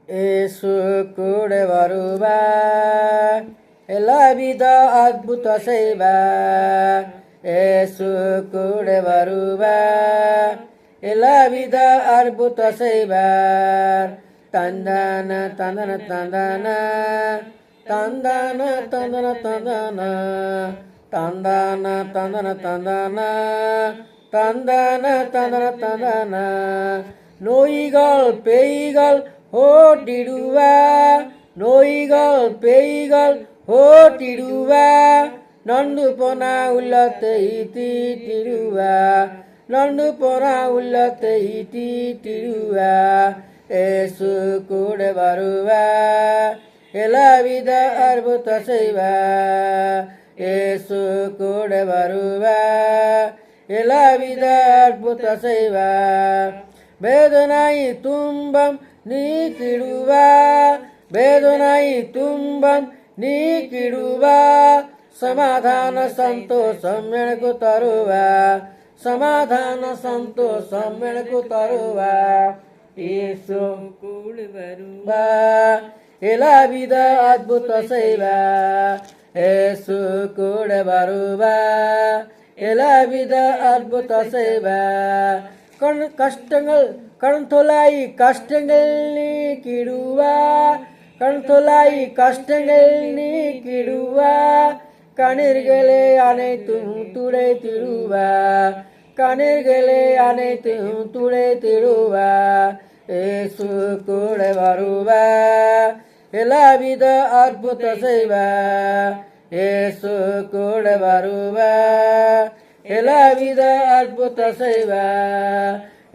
ಯೇಸು ಕೂಡ ಬರುವ ಎಲ್ಲ ವಿಧ ಅದ್ಭುತ ಸೇವ ಯೇಸು ಕೂಡ ಬರುವ ಎಲ್ಲ ವಿಧ ಅದ್ಭುತ ಸೇವ ತಂದನ ತಂದನ ತಂದನ ತಂದನ ತಂದನ ತಂದನ ತಂದನ ತಂದನ ತಂದನ ತಂದನ ತಂದನ ತಂದನ நோய்கள் பேய்கள் ஓட்டிடுவா நோய்கள் பேய்கள் ஓட்டிடுவா நொந்து போனா உள்ளத்தை தீட்டிடுவா நொந்து போனா உள்ளத்தை தீட்டிடுவா ஏசு கூட வருவா எல்லாவித அற்புத செய்வா ஏசு கூட வருவா எல்லாவித அற்புத செய்வா வேதனை துன்பம் நீக்கிடுவா வேதனை துன்பம் நீக்கிடுவா சமாதான சந்தோஷம் எனக்கு தருவா சமாதான சந்தோஷம் எனக்கு தருவா இயேசு கூட வருவா எல்லாவித அற்புத செய்வா இயேசு கூட வருவா எல்லாவித அற்புத செய்வா கஷ்டங்கள் கண் தொலாய் கஷ்டங்கள் நீக்கிடுவா கண் தொலாய் கஷ்டங்கள் நீக்கிடுவா கண்ணீர்களே அனைத்தும் துடைத்திடுவா கண்ணீர்களே அனைத்தும் துடைத்திடுவா ஏசு கூட வருவா எல்லாவித அற்புத செய்வா ஏசு கூட வருவா எல்லாவித அற்புத செய்வா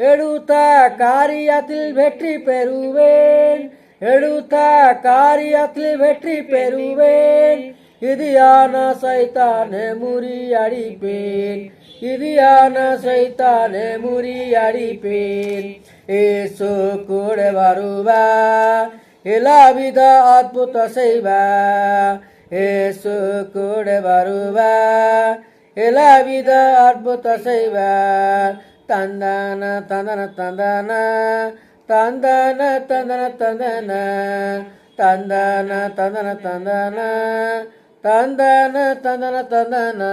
எடுத்த காரியத்தில் வெற்றி பெறுவேன் எடுத்த காரியத்தில் வெற்றி பெறுவேன் இதியான சைத்தானே முறியடிப்பேன் இதியான சைத்தானே முறியடிப்பேன் ஏசு கூட வருவா எல்லாவித அற்புத செய்வா ஏசு கூட வருவா எல்லாவித அற்புத செய்வார் தந்தன தந்தன தந்தன தந்தன தந்தன தந்தன தந்தன தந்தன தந்தன தந்தன தந்தன தந்தன